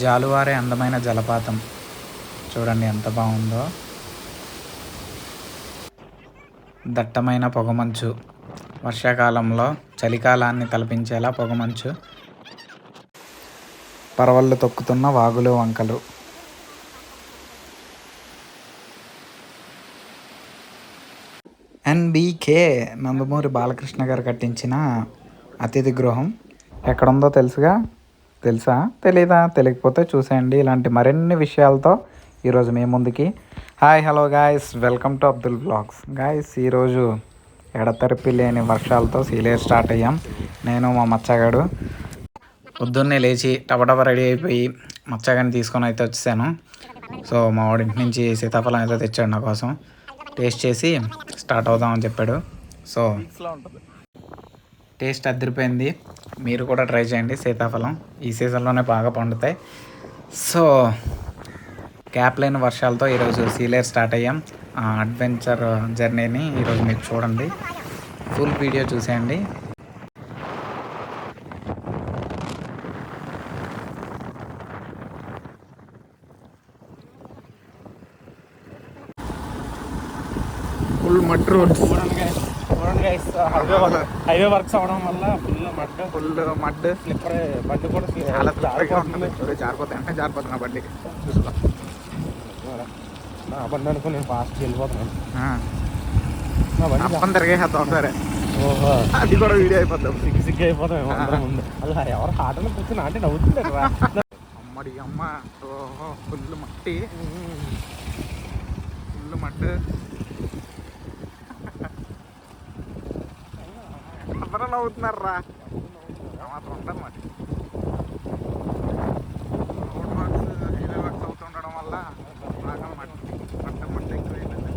జాలువారే అందమైన జలపాతం చూడండి ఎంత బాగుందో. దట్టమైన పొగమంచు, వర్షాకాలంలో చలికాలాన్ని తలపించేలా పొగమంచు, పరవళ్ళు తొక్కుతున్న వాగులు వంకలు. ఎన్బికే నందమూరి బాలకృష్ణ గారు కట్టించిన అతిథి గృహం ఎక్కడుందో తెలుసా తెలీదా? తెలియకపోతే చూసేయండి. ఇలాంటి మరిన్ని విషయాలతో ఈరోజు మీ ముందుకి. Hi hello guys, welcome to Abdul blogs. Guys, ఈరోజు ఎడతెరిపి లేని వర్షాలతో సీలేరు స్టార్ట్ అయ్యాం. నేను మా మచ్చగాడు పొద్దున్నే లేచి టపటప రెడీ అయిపోయి మచ్చగాని తీసుకొని అయితే వచ్చేసాను. సో మా వాడింటి నుంచి సీతాఫలం అయితే తెచ్చాడు నా కోసం. టేస్ట్ చేసి స్టార్ట్ అవుదామని చెప్పాడు. సో టేస్ట్ అదిరిపోయింది. మీరు కూడా ట్రై చేయండి. సీతాఫలం ఈ సీజన్లోనే బాగా పండుతాయి. సో గ్యాప్ లేని వర్షాలతో ఈరోజు సీలేరు స్టార్ట్ అయ్యాం. అడ్వెంచర్ జర్నీని ఈరోజు మీరు చూడండి, ఫుల్ వీడియో చూసేయండి. Full mud roads, highway works అవడం వల్ల ఫుల్ మడ్ స్లిప్పర్. బండి కూడా చాలా జారిపోతున్నా బండి. నా బండి అనుకో నేను ఫాస్ట్ వెళ్ళిపోతున్నాను. తిరిగేస్తాం సరే, అది కూడా వీడియో అయిపోతాం. సిగ్గు అయిపోతాం అందరం ముందు. అది ఎవరు హాటలో కూర్చున్నా అంటే నవ్వుతుంది. అమ్మడి అమ్మ, ఓహో ఫుల్ మట్టి, ఫుల్ మడ్. అందరూ నవ్వుతున్నారా? మాత్రం ఉంటుంది మరి. రోడ్ వర్క్స్, హైవే వర్క్స్ అవుతుండడం వల్ల బాగా మట్టి ఎక్కువైందండి.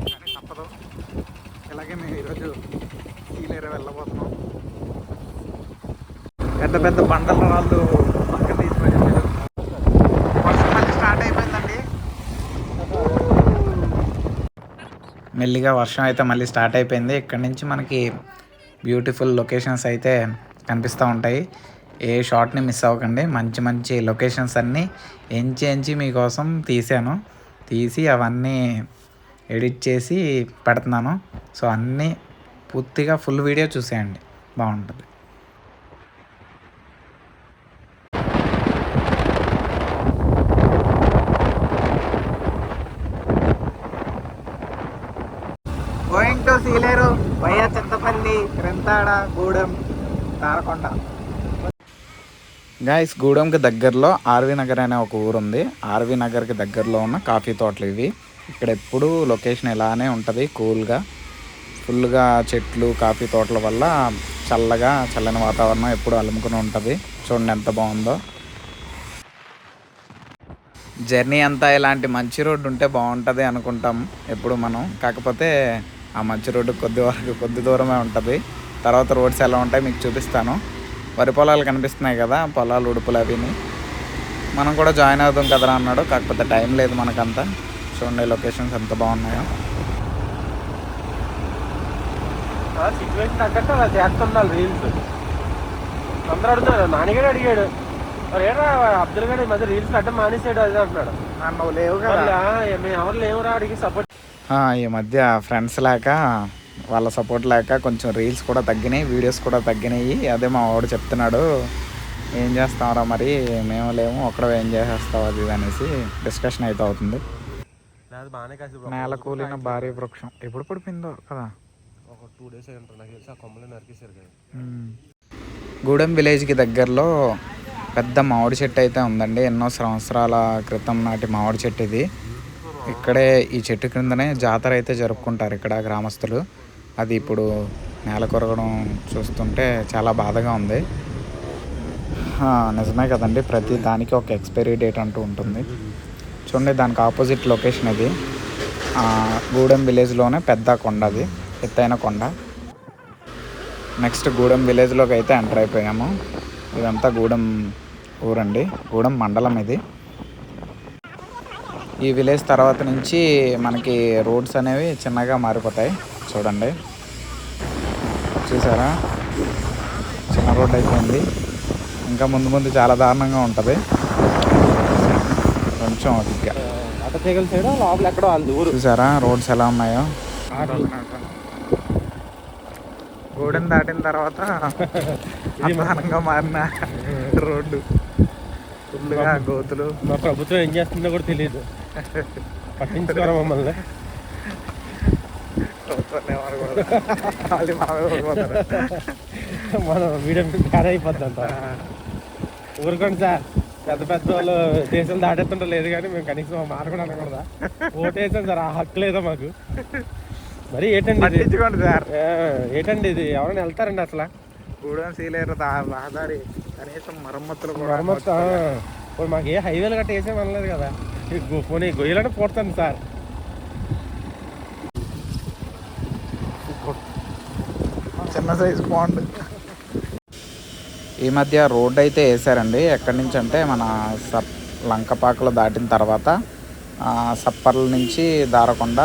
కానీ తప్పదు. ఇలాగే మేము ఈరోజు సీలేరు వెళ్ళబోతున్నాం. పెద్ద పెద్ద బండల వాళ్ళు పక్కన తీసుకెళ్ళారు. వర్షం మళ్ళీ స్టార్ట్ అయిపోయిందండి. మెల్లిగా వర్షం అయితే మళ్ళీ స్టార్ట్ అయిపోయింది. ఇక్కడ నుంచి మనకి బ్యూటిఫుల్ లొకేషన్స్ అయితే కనిపిస్తూ ఉంటాయి. ఏ షాట్ని మిస్ అవ్వకండి. మంచి మంచి లొకేషన్స్ అన్నీ ఎంచి మీకోసం తీసి అవన్నీ ఎడిట్ చేసి పెడుతున్నాను. సో అన్నీ పూర్తిగా ఫుల్ వీడియో చూసేయండి, బాగుంటుంది. Going to Sileru via Chintapalli, Krintada, Gudem, Tarakonda. Guys, గూడెంకి దగ్గరలో ఆర్వి నగర్ అనే ఒక ఊరు ఉంది. ఆర్వి నగర్కి దగ్గరలో ఉన్న కాఫీ తోటలు ఇవి. ఇక్కడ ఎప్పుడూ లొకేషన్ ఇలానే ఉంటుంది, కూల్గా, ఫుల్గా చెట్లు, కాఫీ తోటల వల్ల చల్లని వాతావరణం ఎప్పుడు అలుముకుని ఉంటుంది. చూడండి ఎంత బాగుందో. జర్నీ అంతా ఇలాంటి మంచి రోడ్డు ఉంటే బాగుంటుంది అనుకుంటాం ఎప్పుడు మనం. కాకపోతే ఆ మంచి రోడ్డు కొద్ది దూరమే ఉంటుంది. తర్వాత రోడ్స్ ఎలా ఉంటాయి మీకు చూపిస్తాను. వరి పొలాలు కనిపిస్తున్నాయి కదా, పొలాలు, ఉడుపులు అవిని. మనం కూడా జాయిన్ అవుతాం కదరా అన్నాడు. కాకపోతే టైం లేదు మనకంతా. చూడండి లొకేషన్స్ ఎంత బాగున్నాయో. సిచ్యువేషన్ తగ్గట్టు అలా చేస్తున్నారు రీల్స్. అందరూ అడుగుతున్నారు. నాన్నగారు అడిగాడు, ఏరా అబ్దుల్ గారు ఈ మధ్య రీల్స్ అడ్డం మానేసాడు అది అంటున్నాడు. లేవు కదా, మేము ఎవరు లేవురా అడిగి సపోర్ట్. ఈ మధ్య ఫ్రెండ్స్ లేక, వాళ్ళ సపోర్ట్ లేక కొంచెం రీల్స్ కూడా తగ్గినాయి, వీడియోస్ కూడా తగ్గినాయి. అదే మా వాడు చెప్తున్నాడు, ఏం చేస్తావురా మరి, మేము లేము, ఒక్కడ ఏం చేసేస్తావు అది అనేసి డిస్కషన్ అయితే అవుతుంది. నేల కూలిన భారీ వృక్షం ఎప్పుడు పడిపోయిందో కదా, ఒక 2 days అయ్యింటారు నాకు తెలిసి. ఆ కొమ్మలు నరికేశారు కదా. గూడెం విలేజ్కి దగ్గరలో పెద్ద మామిడి చెట్టు అయితే ఉందండి. ఎన్నో సంవత్సరాల క్రితం నాటి మామిడి చెట్టు ఇది. ఇక్కడే ఈ చెట్టు క్రిందనే జాతర అయితే జరుపుకుంటారు ఇక్కడ గ్రామస్తులు. అది ఇప్పుడు నేల కొరగడం చూస్తుంటే చాలా బాధగా ఉంది. నిజమే కదండి, ప్రతి దానికి ఒక ఎక్స్పైరీ డేట్ అంటూ ఉంటుంది. చూడండి దానికి ఆపోజిట్ లొకేషన్ ఇది. గూడెం విలేజ్లోనే పెద్ద కొండ, అది ఎత్తైన కొండ. నెక్స్ట్ గూడెం విలేజ్లోకి అయితే ఎంటర్ అయిపోయాము. ఇదంతా గూడెం ఊరండి, గూడెం మండలం ఇది. ఈ విలేజ్ తర్వాత నుంచి మనకి రోడ్స్ అనేవి చిన్నగా మారిపోతాయి. చూడండి, చూసారా, చిన్న రోడ్ అయిపోయింది. ఇంకా ముందు చాలా దారుణంగా ఉంటుంది. కొంచెం ఒదిగ్గా అట తీగల సైడ్ లోపల ఎక్కడో వాళ్ళది ఊరు. చూసారా రోడ్స్ ఎలా ఉన్నాయో. గూడెం దాటిన తర్వాత అధ్వానంగా మారిన రోడ్డు, ఫుల్గా గోతులు. మా ప్రభుత్వం ఏం చేస్తుందో కూడా తెలియదు, పట్టించుకోరా మమ్మల్ని. మనం వీడియో బ్యాన్ అయిపోద్దంట. ఊరుకోండి సార్, పెద్ద పెద్ద వాళ్ళు దేశం దాటేస్తుంటే లేదు కానీ మేము కనీసం మాట కూడా అనకూడదా? ఓటేసాం సార్, ఆ హక్కు లేదా మాకు? మరి ఏంటండి ఇది? సార్ ఏంటండి ఇది? ఎవరైనా వెళ్తారండి అసలు? గూడెం సీలేరు రహదారి కనీసం మరమ్మతులు ఇప్పుడు మాకు ఏ హైవేలు గట్ట వేసేం అనలేదు కదా. పోనీ గొయ్యలని పోతాను సార్. చిన్న సైజు పాండ్. ఈ మధ్య రోడ్ అయితే వేసారండి. ఎక్కడి నుంచి అంటే మన లంకపాకలు దాటిన తర్వాత సప్పర్ల నుంచి దారకొండ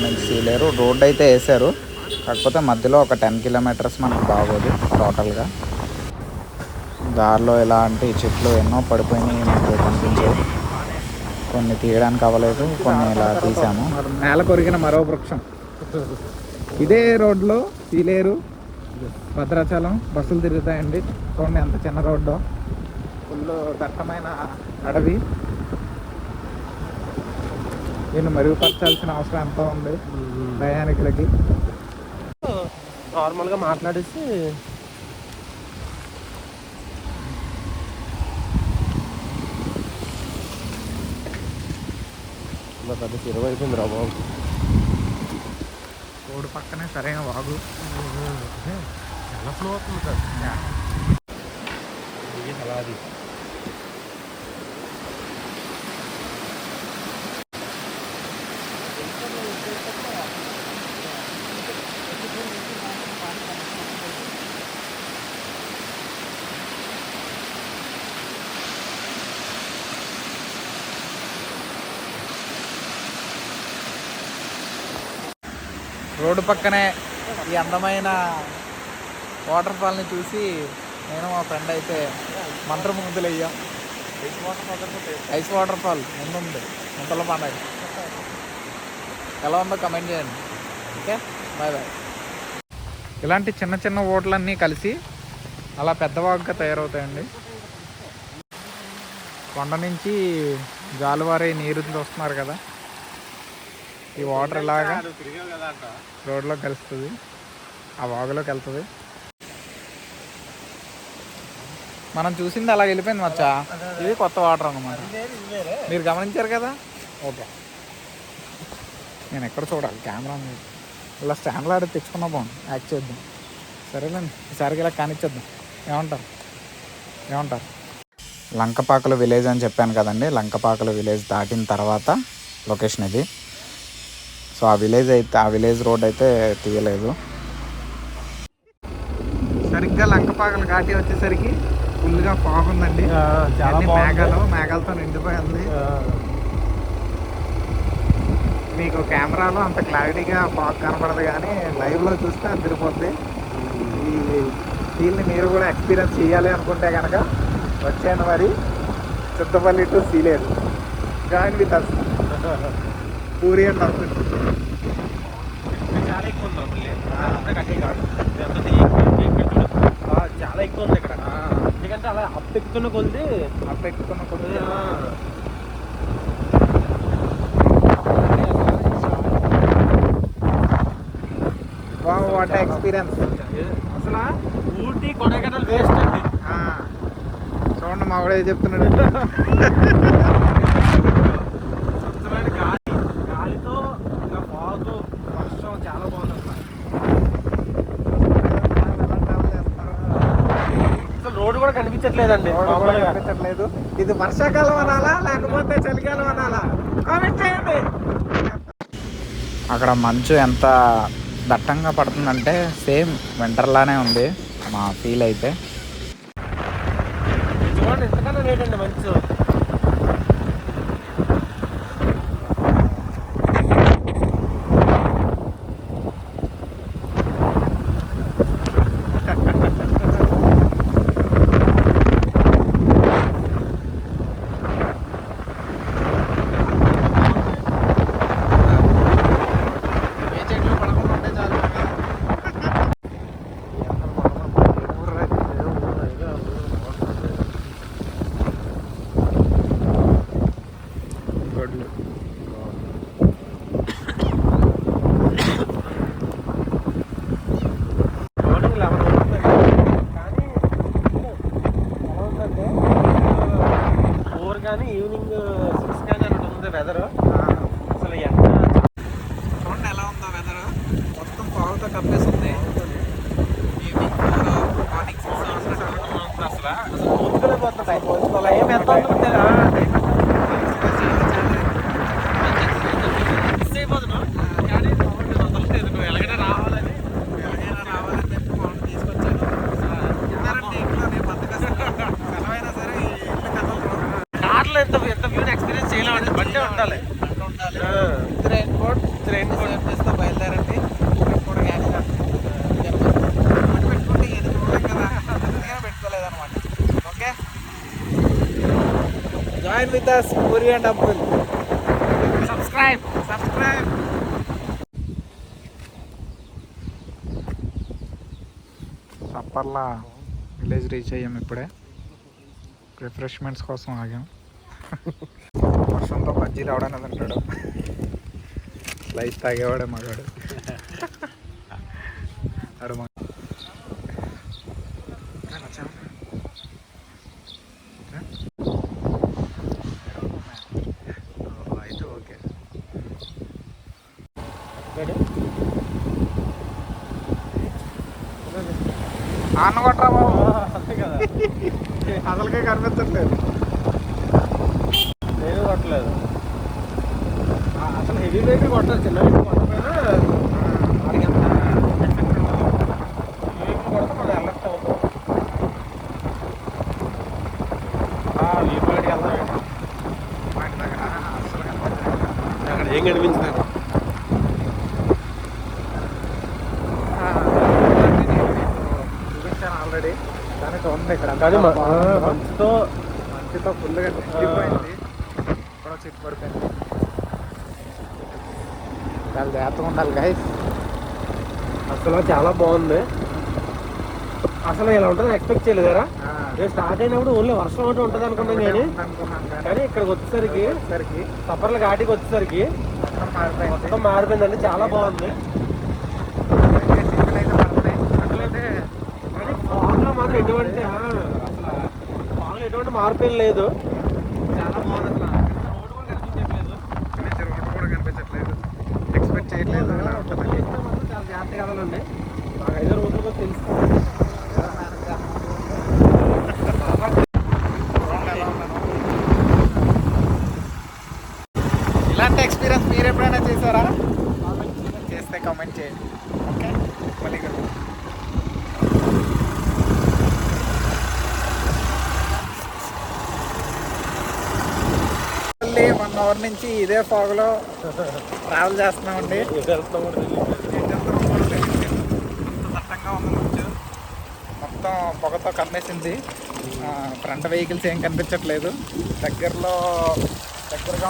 నుంచి సీలేరు రోడ్ అయితే వేసారు. కాకపోతే మధ్యలో ఒక 10 కిలోమీటర్స్ మనకు బాగోదు టోటల్గా. దారిలో ఎలాంటి చెట్లు ఎన్నో పడిపోయినాయి మనకు కనిపించాయి. కొన్ని తీయడానికి అవ్వలేదు, కొన్ని ఇలా తీసాము. నేల కొరిగిన మరో వృక్షం. ఇదే రోడ్లో సీలేరు భద్రాచలం బస్సులు తిరుగుతాయండి. చూడండి ఎంత చిన్న రోడ్డు, ఫుల్ దట్టమైన అడవి. దీన్ని మెరుగుపరచాల్సిన అవసరం ఎంతో ఉంది ప్రయాణికులకి. నార్మల్గా మాట్లాడేసి పెద్ద చెరువు అయిపోయింది రా బాబు. రోడ్డు పక్కనే సరైన వాగు. ఎలా ఫ్లో అవుతుంది సార్ అలా అది. రోడ్డు పక్కనే ఈ అందమైన వాటర్ ఫాల్ని చూసి నేను మా ఫ్రెండ్ అయితే మంత్రముగ్ధులు అయ్యాం. ఐస్ వాటర్ ఫాల్ ముందుంది ముంతల పండగ. ఎలా ఉందో కమెంట్ చేయండి. Okay, bye bye. ఇలాంటి చిన్న చిన్న ఓట్లన్నీ కలిసి అలా పెద్దవాగ్గా తయారవుతాయండి. కొండ నుంచి జాలువారే నీరు వస్తున్నారు కదా, ఈ వాటర్ ఇలాగా రోడ్లోకి కలుస్తుంది, ఆ వాగులోకి వెళ్తుంది. మనం చూసింది అలా వెళ్ళిపోయింది మచ్చా. ఇది కొత్త వాటర్ అన్నమాట. మీరు గమనించారు కదా. ఓకే, నేను ఎక్కడ చూడాలి కెమెరా మీద. ఇలా స్టాండ్లో ఆడి తెచ్చుకున్నా బాగుంది, యాక్ట్ చేద్దాం. సరేలేండి, ఈసారికి ఇలా కానిచ్చేద్దాం. ఏమంటారు? లంకపాకలు విలేజ్ అని చెప్పాను కదండి. లంకపాకలు విలేజ్ దాటిన తర్వాత లొకేషన్ ఇది. సో ఆ విలేజ్ రోడ్ అయితే తీయలేదు. సరిగ్గా లంకపాకలు ఘాటి వచ్చేసరికి ఫుల్గా ఫాగ్ ఉందండి. మేఘాలతో నిండిపోయింది. మీకు కెమెరాలో అంత క్లారిటీగా ఫాగ్ కనపడదు, కానీ లైవ్లో చూస్తే అదిరిపోద్ది. ఈ ఫీల్ని మీరు కూడా ఎక్స్పీరియన్స్ చేయాలి అనుకుంటే కనుక వచ్చాను మరి. Chuttapalli to Sileru, join with us. Puri and చాలా ఎక్కువ ఉంది, చాలా ఎక్కువ ఉంది ఇక్కడ. ఎందుకంటే అలా అప్పెక్కుతున్న కొద్ది వాట్ ఎక్స్పీరియన్స్. అసలు ఊటీ కొడైకెనాల్ వేస్ట్ అండి. చూడండి మా వాడే చెప్తున్నాడు. స్వచ్ఛమైన గాలితో ఇంకా ఫాగ్, వర్షం చాలా బాగుంది. అసలు రోడ్డు కూడా కనిపించట్లేదండి. కనిపించట్లేదు. ఇది వర్షాకాలం అనాలా లేకపోతే చలికాలం అనాలా? కామెంట్ చేయండి. అక్కడ మంచు ఎంత దట్టంగా పడుతుందంటే సేమ్ వింటర్లానే ఉంది మా ఫీల్ అయితే. చూడండి ఎంతకన్నా లేదండి మంచు. కానీ ఈవినింగ్ 6 కానీ అన్నట్టు ఉంది వెదర్. అసలు ఎంత చూడండి ఎలా ఉందో వెదర్, మొత్తం పావుతో కప్పేస్తుంది. ఈవినింగ్ 4 మార్నింగ్ 6 అసలు పోతున్నా ఏం ఎంత మిస్ అయిపోతున్నావు కానీ వదలలేదు. నువ్వు ఎలాగైనా రావాలని చెప్పి ఫోన్ తీసుకొచ్చాను. ఉన్నారంటే ఇంట్లో నేను సెలవైనా సరే ఇల్లు కదలరు. కార్లో ఎంత వ్యూని ఎక్స్పీరియన్స్ చేయలేమంటే బండి ఉండాలి. రెయిన్ కోట్ చేస్తే బయలుదేరండి. కూడా పెట్టుకుంటే ఏది చూడలేం కదా, అందుకనే పెట్టుకోలేదన్నమాట. Okay, join with us Puri and Abbul. Subscribe. Sapparla village reach అయ్యాం ఇప్పుడే. రిఫ్రెష్మెంట్స్ కోసం ఆగాం. వర్షంతో బజ్జీ రావడానికి అంటాడు. స్లైస్ తాగేవాడే మగాడు. అడు అయితే ఓకే. అన్న కొట్టరా బాబు. అంతే కదా, అసలుకే కనిపించట్లేదు. నేను కొట్టలేదు. అసలు హెవీ వెహికల్ కొట్టాలి, చిన్న వెహికల్ కొట్టకపోయినా వాడికి ఎంత ఎఫెక్ట్ ఉండదు. ఈ వెహికల్ కొడితే మనం అలర్ట్ అవుతాం. వీపులకి వెళ్దాం. అక్కడ ఏం కనిపించింది? చూపించాను ఆల్రెడీ. దానికి ఉంది ఇక్కడ కానీ మంచుతో ఫుల్గా నిండిపోయింది. కూడా చెట్టు పడిపోయింది. చాలా జాగ్రత్తగా ఉండాలి గైస్. అసలు చాలా బాగుంది. అసలు ఇలా ఉంటుంది ఎక్స్పెక్ట్ చేయలేదు కదా. నేను స్టార్ట్ అయినప్పుడు ఓన్లీ వర్షం ఒకటి ఉంటుంది అనుకున్నాను కానీ ఇక్కడికి వచ్చేసరికి సఫర్ల ఘాటికి వచ్చేసరికి మొత్తం మారిపోయిందండి. చాలా బాగుంది. కానీ ఫాగ్లో మాత్రం ఎటువంటి అసలు ఫాగ్లో ఎటువంటి మార్పు ఏం లేదు. చాలా బాగుంది. అసలు రోడ్డు కూడా కనిపించట్లేదు. ఎక్స్పెక్ట్ చేయట్లేదు ఇలా ఉంటుందని. చాలా జాగ్రత్తగా కదలండి. మాకు 5 రోజులు తెలుసు. ఇలాంటి ఎక్స్పీరియన్స్ మీరు ఎప్పుడైనా చేశారా? చేస్తే కామెంట్ చేయండి. ఓకే, మళ్ళీ కలుద్దాం. మళ్ళీ 1 అవర్ నుంచి ఇదే ఫాగ్లో ట్రావెల్ చేస్తున్నామండి. దట్టంగా ఉంది మంచు, మొత్తం పొగతో కమ్మేసింది. ఫ్రంట్ వెహికల్స్ ఏం కనిపించట్లేదు. దగ్గరగా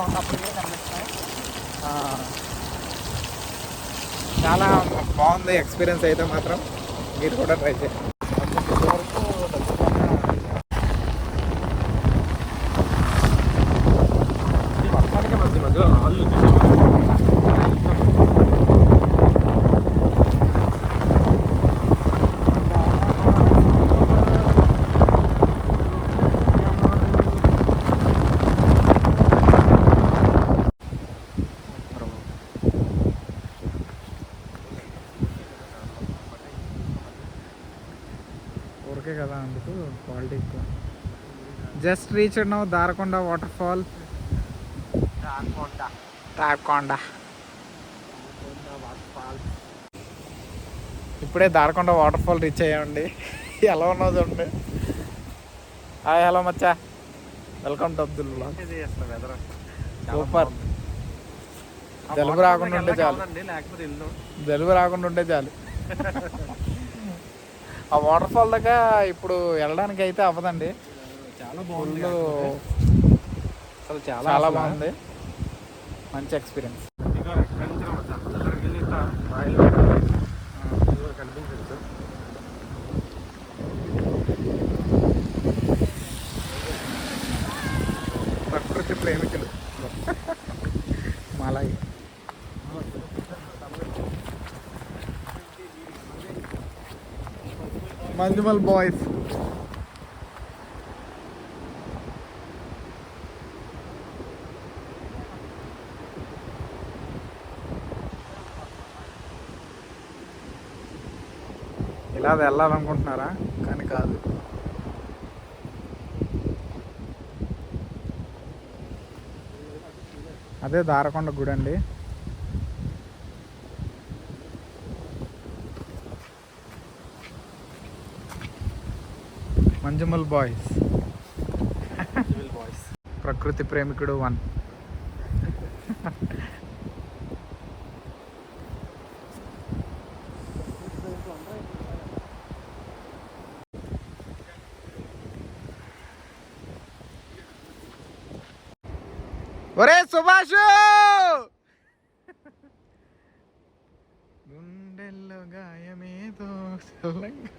ఉన్నప్పటికీ కనిపిస్తున్నాయి. చాలా బాగుంది ఎక్స్పీరియన్స్ అయితే మాత్రం. మీరు కూడా ట్రై చేయండి. వర్షానికి మధ్యలో రాళ్ళు ఊరికే కదా, అందుకు క్వాలిటీ ఎక్కువ. Just reach now Darakonda water fall. Darakonda ఇప్పుడే దారకొండ వాటర్ ఫాల్ రీచ్ అయ్యామండి. ఎలా ఉన్నావు చూడండి. Hi, hello Maccha, welcome to Abdul blog. Super. జలుబు రాకుండా ఉంటే చాలు. లేకపోతే ఇల్లు జలుబు రాకుండా ఉంటే చాలు. ఆ వాటర్ ఫాల్ దగ్గర ఇప్పుడు వెళ్ళడానికి అయితే అవ్వదండి. చాలా బాగుంది. అసలు చాలా బాగుంది. మంచి ఎక్స్పీరియన్స్. కనిపించచ్చు. ప్రకృతి ప్రేమికులు మాలాగే. మంజుమల్ బాయ్స్. ఇలా వెళ్ళాలనుకుంటున్నారా? కానీ కాదు. అదే దారకొండ గుడి అండి. మంజుమల్ బాయ్స్, ప్రకృతి ప్రేమికుడు 1. ఒరే సుభాష్, గుండెల్లో గాయమేదో చల్లంగా.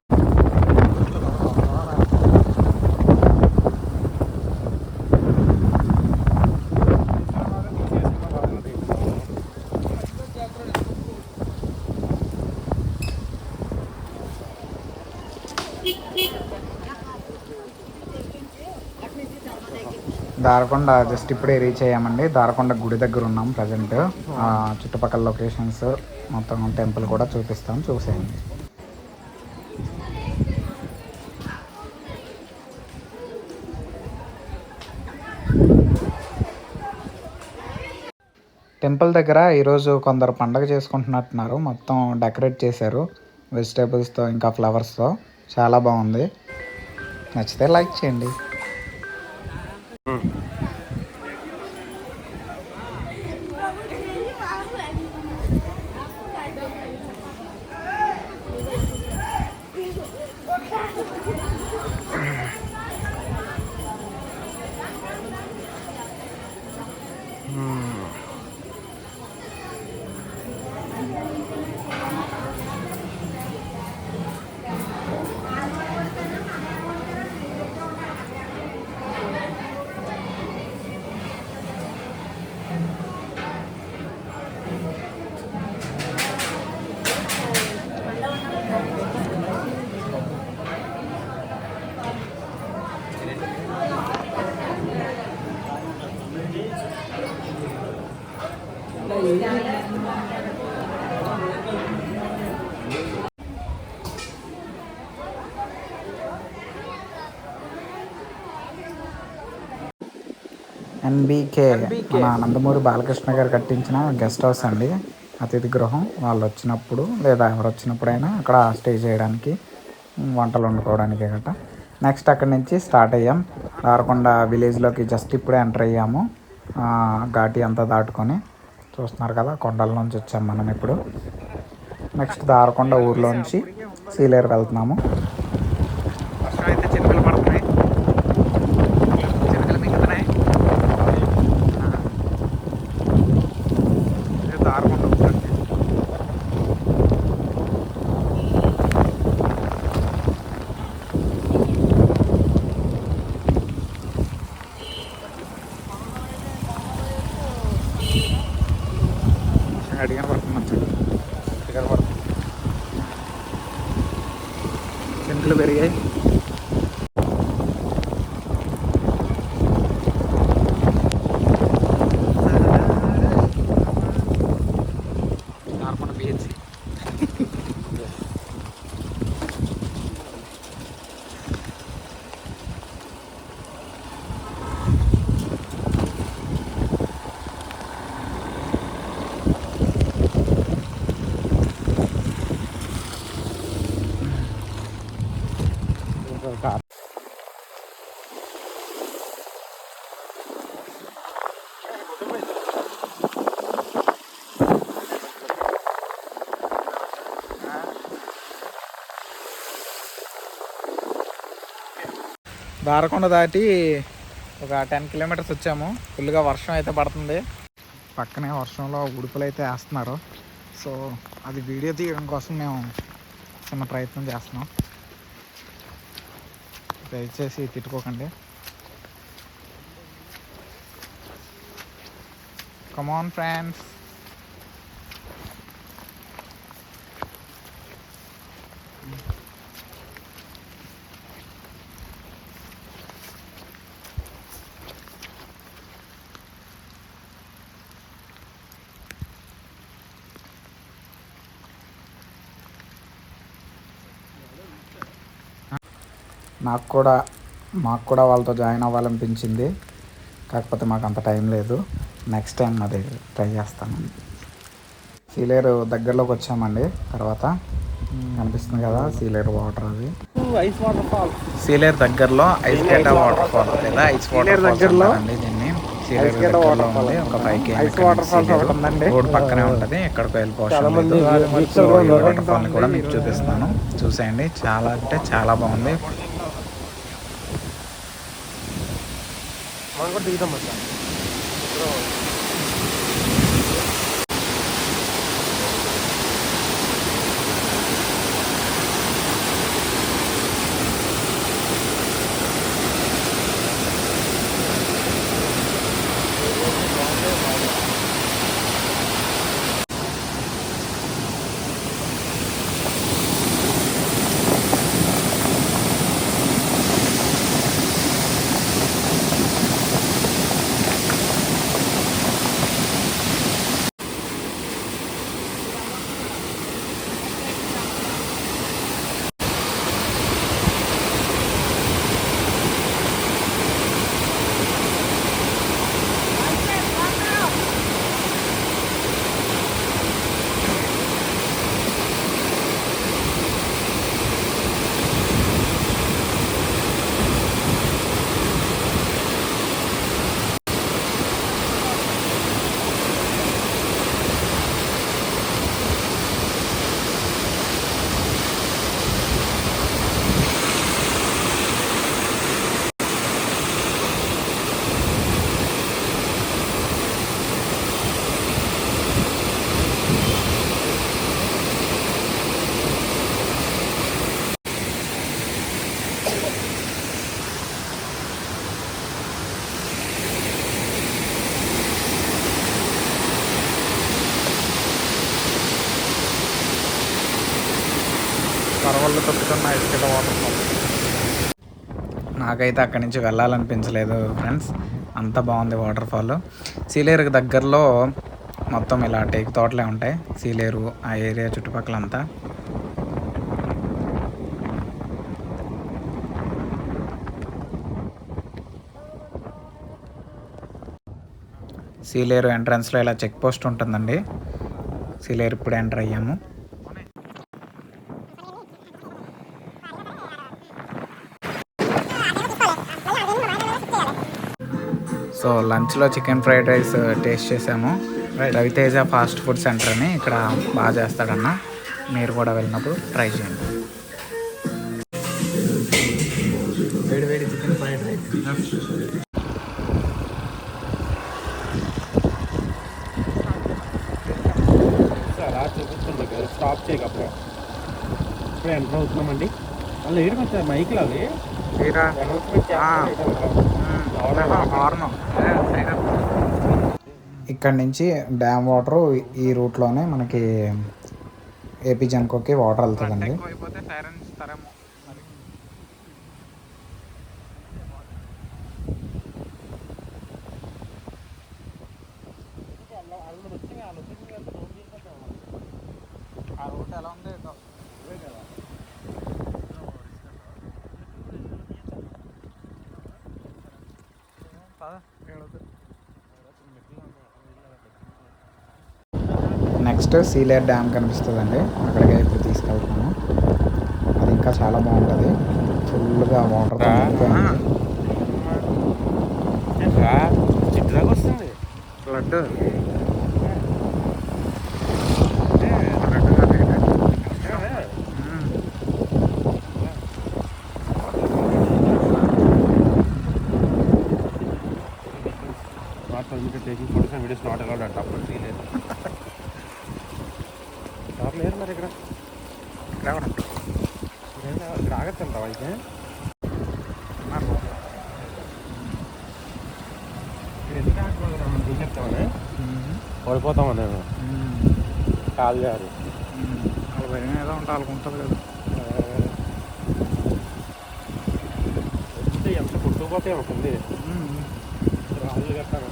దారకొండ జస్ట్ ఇప్పుడే రీచ్ అయ్యామండి. దారకొండ గుడి దగ్గర ఉన్నాం ప్రజెంట్. చుట్టుపక్కల లొకేషన్స్ మొత్తం టెంపుల్ కూడా చూపిస్తాం, చూసేయండి. టెంపుల్ దగ్గర ఈరోజు కొందరు పండగ చేసుకుంటున్నట్టున్నారు. మొత్తం డెకరేట్ చేశారు వెజిటేబుల్స్తో ఇంకా ఫ్లవర్స్తో. చాలా బాగుంది. నచ్చితే లైక్ చేయండి. ఎన్బీకే మన నందమూరి బాలకృష్ణ గారు కట్టించిన గెస్ట్ హౌస్ అండి, అతిథి గృహం. వాళ్ళు వచ్చినప్పుడు లేదా ఎవరు వచ్చినప్పుడైనా అక్కడ స్టే చేయడానికి, వంటలు వండుకోవడానికి గట్ట. నెక్స్ట్ అక్కడి నుంచి స్టార్ట్ అయ్యాం. దారకొండ విలేజ్లోకి జస్ట్ ఇప్పుడే ఎంటర్ అయ్యాము. ఘాటి అంతా దాటుకొని చూస్తున్నారు కదా, కొండల నుంచి వచ్చాం మనం ఇప్పుడు. నెక్స్ట్ దారకొండ ఊర్లోంచి సీలేరు వెళ్తున్నాము. వర్షం అయితే చినుకులు పడుతున్నాయి, చినుకులు మింగుతున్నాయి. దారకొండ ఊరండి. అడిగాను పడుతుంది మంచిగా, అడిగాను పడుతుంది. చినుకులు పెరిగాయి. దారకొండ బీచ్. దారకొండ దాటి ఒక 10 కిలోమీటర్స్ వచ్చాము. ఫుల్గా వర్షం అయితే పడుతుంది. పక్కనే వర్షంలో ఉడుపులు అయితే వేస్తున్నారు. సో అది వీడియో తీయడం కోసం మేము చిన్న ప్రయత్నం చేస్తున్నాం. దయచేసి తిట్టుకోకండి. Come on friends. మాకు కూడా వాళ్ళతో జాయిన్ అవ్వాలనిపించింది. కాకపోతే మాకు అంత టైం లేదు. నెక్స్ట్ టైం అది ట్రై చేస్తాను. సీలేరు దగ్గరలోకి వచ్చామండి. తర్వాత కనిపిస్తుంది కదా సీలేరు వాటర్. అది ఐస్ వాటర్ ఫాల్. సీలేరు దగ్గరలో ఐస్ గేట వాటర్ ఫాల్ లేదా ఐస్ వాటర్ దగ్గరలో అండి. దీన్ని సీలేరు దగ్గరలో ఉంది. ఒక 5 కిలోమీటర్స్ రోడ్ పక్కనే ఉంటుంది. ఎక్కడికి వెళ్ళిపోవడం లేదు. సో ఈ వాటర్ ఫాల్ని కూడా మీకు చూపిస్తాను. చూసేయండి. చాలా అంటే చాలా బాగుంది. మనం కూడా దిగుతాం అట్లా. పరవళ్ళు తొక్కుతున్న ఐస్ గేట వాటర్ ఫాల్. నాకైతే అక్కడి నుంచి వెళ్ళాలనిపించలేదు ఫ్రెండ్స్. అంత బాగుంది వాటర్ ఫాల్. సీలేరుకి దగ్గరలో మొత్తం ఇలా టేకు తోటలే ఉంటాయి. సీలేరు ఆ ఏరియా చుట్టుపక్కలంతా. సీలేరు ఎంట్రన్స్లో ఇలా చెక్ పోస్ట్ ఉంటుందండి. సీలేరు ఇప్పుడు ఎంటర్ అయ్యాము. సో లంచ్లో చికెన్ ఫ్రైడ్ రైస్ టేస్ట్ చేసాము. రవితేజ ఫాస్ట్ ఫుడ్ సెంటర్ అని ఇక్కడ బాగా చేస్తాడన్న. మీరు కూడా వెళ్ళినప్పుడు ట్రై చేయండి. వేడి వేడి చికెన్ ఫ్రైడ్ రైస్. చూపిస్తుంది కదా, స్టాప్ చేయకపో. ఇప్పుడు ఎంటర్ అవుతున్నామండి. వాళ్ళు ఏడు కొంచెం మైక్లు అవి ఇక్కడ నుంచి డ్యామ్ వాటర్ ఈ రూట్లోనే మనకి ఏపీ జెన్కోకి వాటర్ వెళ్తుందండి. ఆ రూట్ ఎలా ఉంది? నెక్స్ట్ సీలేరు డ్యామ్ కనిపిస్తుందండి. అక్కడికి ఇప్పుడు తీసుకెళ్తాము. అది ఇంకా చాలా బాగుంటుంది. ఫుల్గా వాటర్ చిట్టుదాకా వస్తుంది flood. Taking photos and videos not allowed అంట. అప్పుడు లేదు సార్ లేదు మరి ఇక్కడ ఇక్కడ ఆగచ్చంటావా అయితే? ఎందుకు ఆగకూడదు? మనం చూసేస్తామని ఓడిపోతామని కాల్ గారు భయం ఏదో ఉంటా అనుకుంటుంది కదా. వస్తే ఎంత పుట్టుకుపోతే ఉంటుంది రాళ్ళు కట్టాను.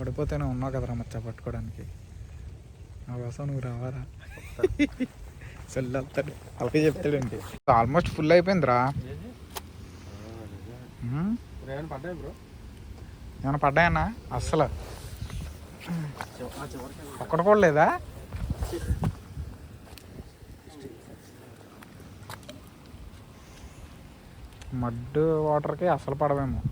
పడిపోతేనే ఉన్నావు కదరా మచ్చ పట్టుకోవడానికి. నా కోసం నువ్వు రావారా? చెల్లేస్తాడు అలాగే చెప్తాడండి. ఆల్మోస్ట్ ఫుల్ అయిపోయిందిరా. పడ్డాయి బ్రో, ఏమైనా పడ్డాయన్నా? అస్సలు ఒక్కటి కూడా లేదా? మడ్ వాటర్కి అసలు పడవేమో.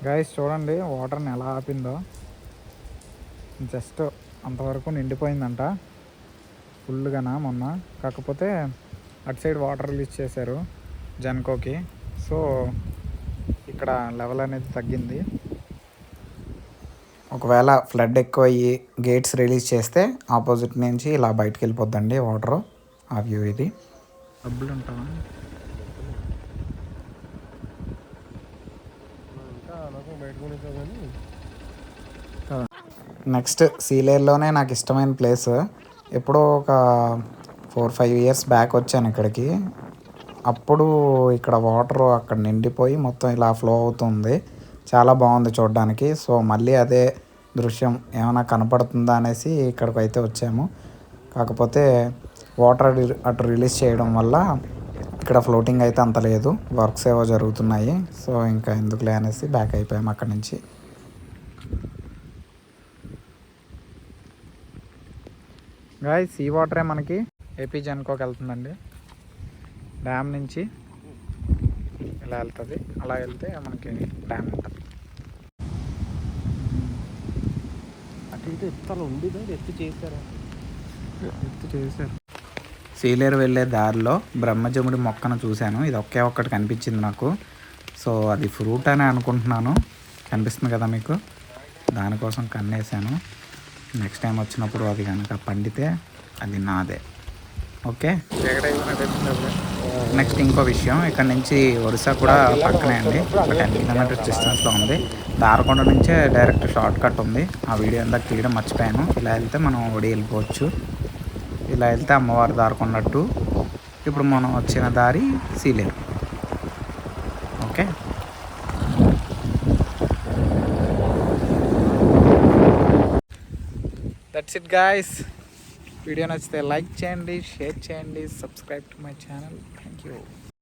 గైస్ చూడండి వాటర్ని ఎలా ఆపిందో. జస్ట్ అంతవరకు నిండిపోయిందంట ఫుల్గానా మొన్న. కాకపోతే అటు సైడ్ వాటర్ రిలీజ్ చేశారు జన్కోకి. సో ఇక్కడ లెవెల్ అనేది తగ్గింది. ఒకవేళ ఫ్లడ్ ఎక్కువ అయ్యి గేట్స్ రిలీజ్ చేస్తే ఆపోజిట్ నుంచి ఇలా బయటకు వెళ్ళిపోద్దండి వాటర్. ఆ వ్యూ ఇది. డబ్బులు ఉంటావా? నెక్స్ట్ సీలేరులోనే నాకు ఇష్టమైన ప్లేస్. ఎప్పుడో ఒక 4-5 ఇయర్స్ బ్యాక్ వచ్చాను ఇక్కడికి. అప్పుడు ఇక్కడ వాటర్ అక్కడ నిండిపోయి మొత్తం ఇలా ఫ్లో అవుతుంది. చాలా బాగుంది చూడడానికి. సో మళ్ళీ అదే దృశ్యం ఏమైనా కనపడుతుందా అనేసి ఇక్కడికి అయితే వచ్చాము. కాకపోతే వాటర్ అటు రిలీజ్ చేయడం వల్ల ఇక్కడ ఫ్లోటింగ్ అయితే అంత లేదు, వర్క్స్ ఏవో జరుగుతున్నాయి. సో ఇంకా ఎందుకులే అనేసి బ్యాక్ అయిపోయాము అక్కడి నుంచి. గాయ్స్ ఈ వాటరే మనకి ఏపీ జన్కోకి వెళ్తుందండి. డ్యామ్ నుంచి ఇలా వెళ్తుంది. అలా వెళ్తే మనకి డ్యామ్ ఉంటుంది. అటు ఇటు ఎత్తాలో ఉంది, ఎత్తు చేశారు. సీలేరు వెళ్ళే దారిలో బ్రహ్మజముడి మొక్కను చూశాను. ఇది ఒకే ఒక్కటి కనిపించింది నాకు. సో అది ఫ్రూట్ అని అనుకుంటున్నాను. కనిపిస్తుంది కదా మీకు, దానికోసం కన్నేసాను. నెక్స్ట్ టైం వచ్చినప్పుడు అది కనుక పండితే అది నాదే. ఓకే. నెక్స్ట్ ఇంకో విషయం, ఇక్కడ నుంచి ఒరిస్సా కూడా పక్కనే అండి. ఒక 10 కిలోమీటర్స్ డిస్టెన్స్లో ఉంది. దారకొండ నుంచే డైరెక్ట్ షార్ట్ కట్ ఉంది. ఆ వీడియో అందాక తీయడం మర్చిపోయాను. ఇలా వెళ్తే మనం ఒడి వెళ్ళిపోవచ్చు. ఇలా వెళ్తే అమ్మవారి దారకొండట్టు. ఇప్పుడు మనం వచ్చిన దారి Sileru. Okay. That's it guys. Video నచ్చితే లైక్ చేయండి, షేర్ చేయండి, subscribe to my channel. Thank you.